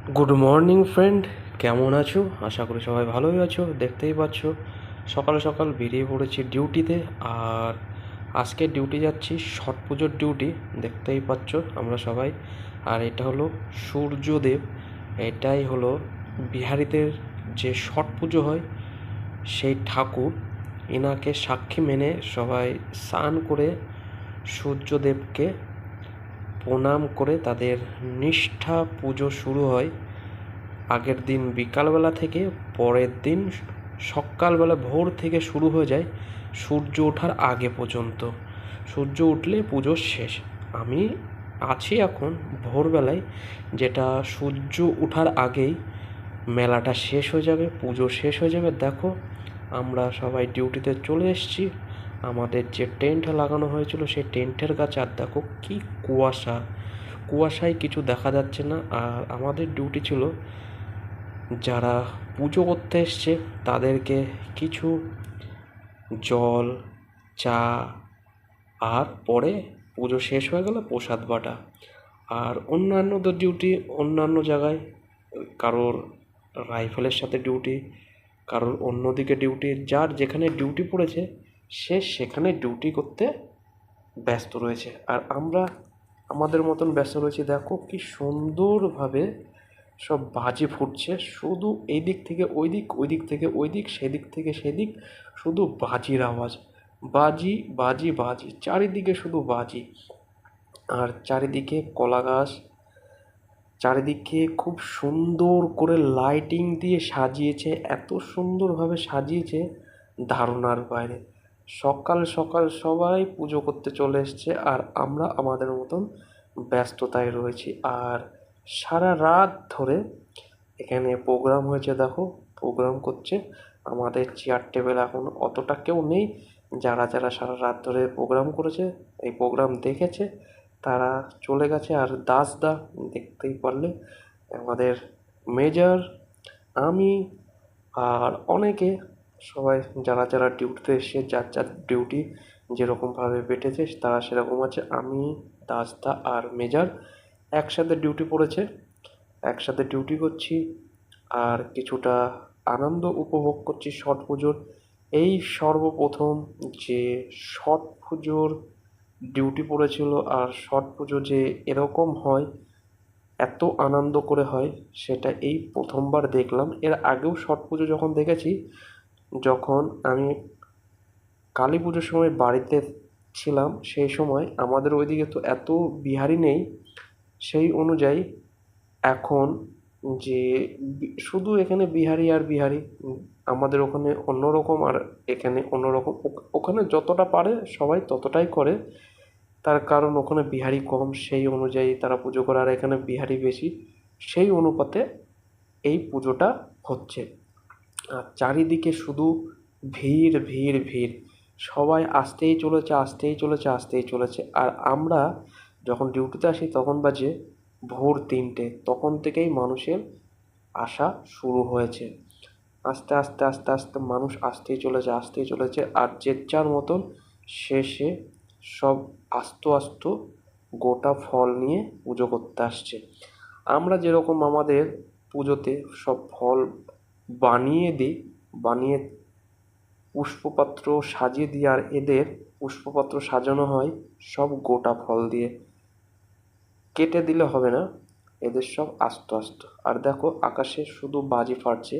Good morning friend, কেমন আছো? আশা করি সবাই ভালোই আছো। দেখতেই পাচ্ছ সকাল সকাল বেরিয়ে পড়েছি ডিউটিতে। আর আজকে ডিউটি যাচ্ছি, ছট পুজোর ডিউটি। দেখতেই পাচ্ছ আমরা সবাই। আর এটা হলো সূর্যদেব। এটাই হলো বিহারিদের যে ছট পুজো হয় সেই ঠাকুর। এনাকে সাক্ষী মেনে সবাই স্নান করে সূর্যদেবকে প্রণাম করে তাদের নিষ্ঠা পুজো শুরু হয় আগের দিন বিকালবেলা থেকে। পরের দিন সকালবেলা ভোর থেকে শুরু হয়ে যায় সূর্য ওঠার আগে পর্যন্ত। সূর্য উঠলে পুজো শেষ। আমি আছি এখন ভোরবেলায়, যেটা সূর্য ওঠার আগেই মেলাটা শেষ হয়ে যাবে, পুজো শেষ হয়ে যাবে। দেখো আমরা সবাই ডিউটিতে চলে এসেছি। আমাদের যে টেন্ট লাগানো হয়েছিল সেই টেন্টের কাছে, আর দেখো কি কুয়াশা, কুয়াশায় কিছু দেখা যাচ্ছে না। আর আমাদের ডিউটি ছিল যারা পুজো করতে এসছে তাদেরকে কিছু জল, চা, আর পরে পুজো শেষ হয়ে গেলে প্রসাদ বাটা। আর অন্যান্যদের ডিউটি অন্যান্য জায়গায়, কারোর রাইফেলের সাথে ডিউটি, কারোর অন্যদিকে ডিউটি। যার যেখানে ডিউটি পড়েছে সে সেখানে ডিউটি করতে ব্যস্ত রয়েছে। আর আমরা আমাদের মতন ব্যস্ত রয়েছি। দেখো কি সুন্দরভাবে সব বাজি ফুটছে, শুধু এই দিক থেকে ওই দিক, ওই দিক থেকে ওই দিক, সেদিক থেকে সেদিক, শুধু বাজির আওয়াজ। বাজি বাজি বাজি, চারিদিকে শুধু বাজি। আর চারিদিকে কলা গাছ, চারিদিকে খুব সুন্দর করে লাইটিং দিয়ে সাজিয়েছে, এত সুন্দরভাবে সাজিয়েছে ধারণার বাইরে। সকাল সকাল সবাই পুজো করতে চলে এসছে, আর আমরা আমাদের মতন ব্যস্ততায় রয়েছি। আর সারা রাত ধরে এখানে প্রোগ্রাম হয়েছে। দেখো প্রোগ্রাম করছে। আমাদের চেয়ার টেবিল এখন অতটা কেউ নেই। যারা যারা সারা রাত ধরে প্রোগ্রাম করেছে, এই প্রোগ্রাম দেখেছে, তারা চলে গেছে। আর দাসদা দেখতেই পারলে, আমাদের মেজর, আমি, আর অনেকে, সবাই যারা যারা ডিউটিতে এসে যার যার ডিউটি যেরকমভাবে বেটেছে তারা সেরকম আছে। আমি, দাসদা আর মেজর একসাথে ডিউটি পড়েছে, একসাথে ডিউটি করছি। আর কিছুটা আনন্দ উপভোগ করছি ছট পুজোর। এই সর্বপ্রথম যে ছট পুজোর ডিউটি পড়েছিল, আর ছট পুজো যে এরকম হয়, এত আনন্দ করে হয়, সেটা এই প্রথমবার দেখলাম। এর আগেও ছট পুজো যখন দেখেছি, যখন আমি কালী পুজোর সময় বাড়িতে ছিলাম, সেই সময় আমাদের ওইদিকে তো এত বিহারি নেই। সেই অনুযায়ী এখন যে শুধু এখানে বিহারি আর বিহারি, আমাদের ওখানে অন্যরকম আর এখানে অন্যরকম। ওখানে যতটা পারে সবাই ততটাই করে, তার কারণ ওখানে বিহারি কম, সেই অনুযায়ী তারা পুজো করে। আর এখানে বিহারি বেশি, সেই অনুপাতে এই পুজোটা হচ্ছে। আর চারিদিকে শুধু ভিড় ভিড় ভিড়, সবাই আসতেই চলেছে আসতেই চলেছে আসতেই চলেছে। আর আমরা যখন ডিউটিতে আসি তখন বাজে ভোর 3টে, তখন থেকেই মানুষের আসা শুরু হয়েছে। আস্তে আস্তে আস্তে আস্তে মানুষ আসতেই চলেছে আসতেই চলেছে। আর যে যার মতন শেষে সব আস্ত আস্ত গোটা ফল নিয়ে পুজো করতে আসছে। আমরা যেরকম আমাদের পুজোতে সব ফল বানিয়ে দিই, বানিয়ে পুষ্পপাত্র সাজিয়ে দিই, আর এদের পুষ্পপাত্র সাজানো হয় সব গোটা ফল দিয়ে। কেটে দিলে হবে না, এদের সব আস্ত আস্ত। আর দেখো আকাশে শুধু বাজি ফাটছে,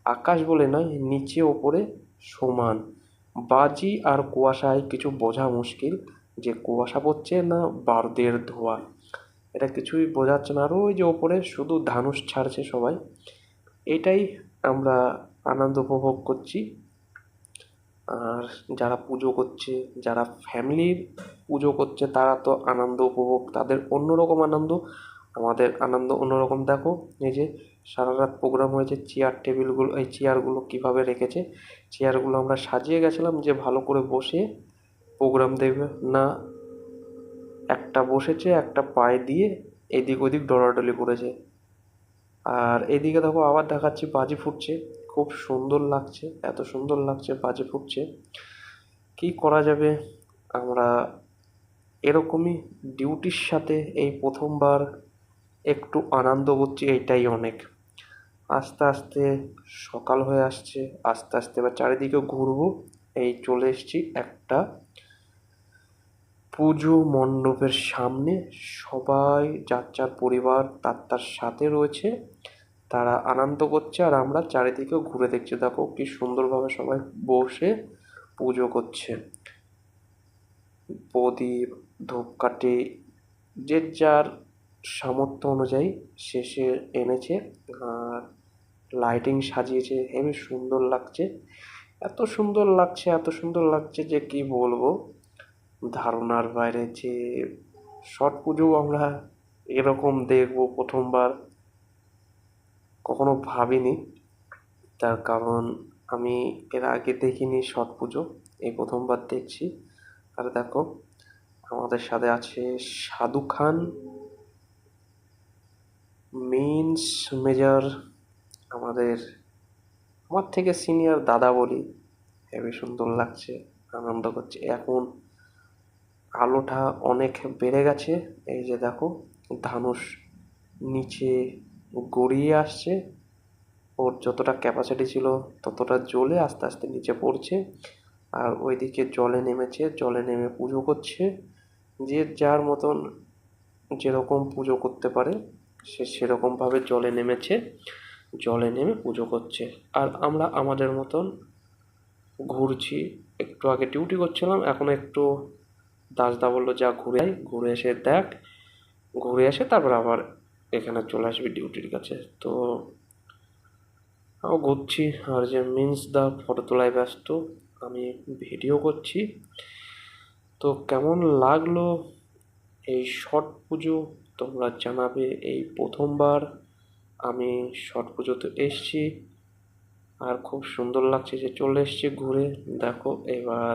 আকাশ বলে নয়, নিচে ওপরে সমান। বাজি আর কুয়াশায় কিছু বোঝা মুশকিল, যে কুয়াশা পড়ছে না বারুদের ধোঁয়া, এটা কিছুই বোঝা যাচ্ছে না। আর ওই যে ওপরে শুধু ধানুষ ছাড়ছে সবাই। এটাই আমরা আনন্দ উপভোগ করছি। আর যারা পুজো করছে, যারা ফ্যামিলির পুজো করছে, তারা তো আনন্দ উপভোগ, তাদের অন্যরকম আনন্দ, আমাদের আনন্দ অন্যরকম। দেখো এই যে সারা রাত প্রোগ্রাম হয়েছে, চেয়ার টেবিলগুলো, এই চেয়ারগুলো কীভাবে রেখেছে, চেয়ারগুলো আমরা সাজিয়ে গেছিলাম যে ভালো করে বসে প্রোগ্রাম দেবে না। একটা বসেছে, একটা পায়ে দিয়ে এদিক ওদিক দৌড়াদৌড়ি করেছে। আর এদিকে দেখো আবার দেখাচ্ছি বাজি ফুটছে, খুব সুন্দর লাগছে, এত সুন্দর লাগছে বাজি ফুটছে। কি করা যাবে, আমরা এরকমই ডিউটির সাথে এই প্রথমবার একটু আনন্দ করছি, এইটাই অনেক। আস্তে আস্তে সকাল হয়ে আসছে, আস্তে আস্তে এবার চারিদিকে ঘুরবো। এই চলে এসেছি একটা পুজো মণ্ডপের সামনে। সবাই যার যার পরিবার তার তার সাথে রয়েছে, তারা আনন্দ করছে আর আমরা চারিদিকে ঘুরে দেখছি। দেখো কি সুন্দরভাবে সবাই বসে পুজো করছে। প্রদীপ, ধূপকাঠি যে যার সামর্থ্য অনুযায়ী শেষে এনেছে। আর লাইটিং সাজিয়েছে, হেবি সুন্দর লাগছে। এত সুন্দর লাগছে, এত সুন্দর লাগছে যে কি বলবো, ধারণার বাইরে। যে ছট পুজো আমরা এরকম দেখবো প্রথমবার, কখনো ভাবিনি। তার কারণ আমি এর আগে দেখিনি ছট পুজো, এই প্রথমবার দেখছি। আর দেখো আমাদের সাথে আছে সাধু খান, মিন্স মেজর, আমাদের আমার থেকে সিনিয়র দাদা বলি। হেবি সুন্দর লাগছে, আনন্দ করছে। এখন আলোটা অনেক বেড়ে গেছে, এই যে দেখো ধানুষ নিচে গড়িয়ে আসছে। ওর যতটা ক্যাপাসিটি ছিল ততটা জ্বলে আস্তে আস্তে নিচে পড়ছে। আর ওইদিকে জলে নেমেছে, জলে নেমে পুজো করছে। যে যার মতন যেরকম পুজো করতে পারে সে সেরকমভাবে জলে নেমেছে, জলে নেমে পুজো করছে। আর আমরা আমাদের মতন ঘুরছি। একটু আগে ডিউটি করছিলাম, এখন একটু দাসদা বললো যা ঘুরে আয়, ঘুরে এসে দেখ, ঘুরে এসে তারপর আবার এখানে চলে আসবি ডিউটির কাছে। তো ঘুরছি, আর যে মিন্স দা ফটো তোলায় ব্যস্ত, আমি ভিডিও করছি। তো কেমন লাগলো এই ছট পুজো তোমরা জানাবে। এই প্রথমবার আমি ছট পুজোতে এসছি, আর খুব সুন্দর লাগছে যে চলে এসছি ঘুরে। দেখো এবার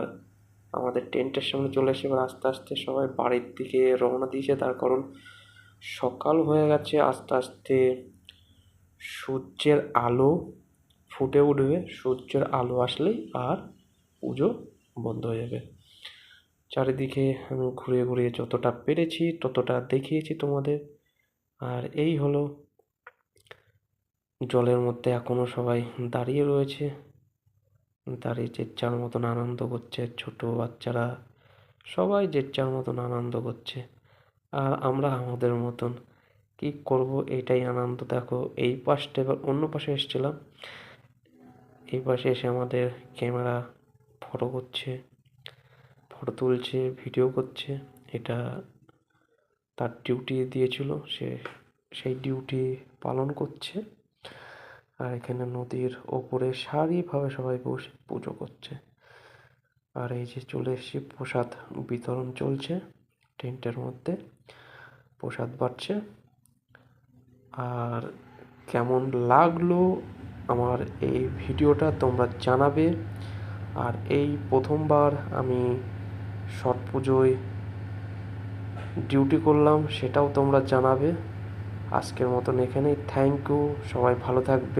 আমাদের টেন্টের সামনে চলে এসে এবার আস্তে আস্তে সবাই বাড়ির দিকে রওনা দিয়েছে। তার কারণ সকাল হয়ে গেছে, আস্তে আস্তে সূর্যের আলো ফুটে উঠবে। সূর্যের আলো আসলেই আর পুজো বন্ধ হয়ে যাবে। চারিদিকে আমি ঘুরিয়ে ঘুরিয়ে যতটা পেরেছি ততটা দেখিয়েছি তোমাদের। আর এই হলো, জলের মধ্যে এখনো সবাই দাঁড়িয়ে রয়েছে, দাঁড়িয়ে যে যার মতন আনন্দ করছে। ছোট বাচ্চারা সবাই যে যার মতন আনন্দ করছে, আর আমরা আমাদের মতন কি করব, এইটাই আনন্দ। দেখো এই পাশটা, এবার অন্য পাশে এসেছিলাম, এই পাশে এসে আমাদের ক্যামেরা ফটো করছে, ফটো তুলছে, ভিডিও করছে। এটা তার ডিউটি দিয়েছিল, সে সেই ডিউটি পালন করছে। আর এখানে নদীর ওপরে সারিভাবে সবাই বসে পুজো করছে। আর এই যে চলে এসেছি, প্রসাদ বিতরণ চলছে, টেন্টের মধ্যে প্রসাদ বাড়ছে। আর কেমন লাগলো আমার এই ভিডিওটা তোমরা জানাবে। আর এই প্রথমবার আমি ছট পুজোয় ডিউটি করলাম, সেটাও তোমরা জানাবে। আজকের মতন এখানেই, থ্যাংক ইউ, সবাই ভালো থাকবে।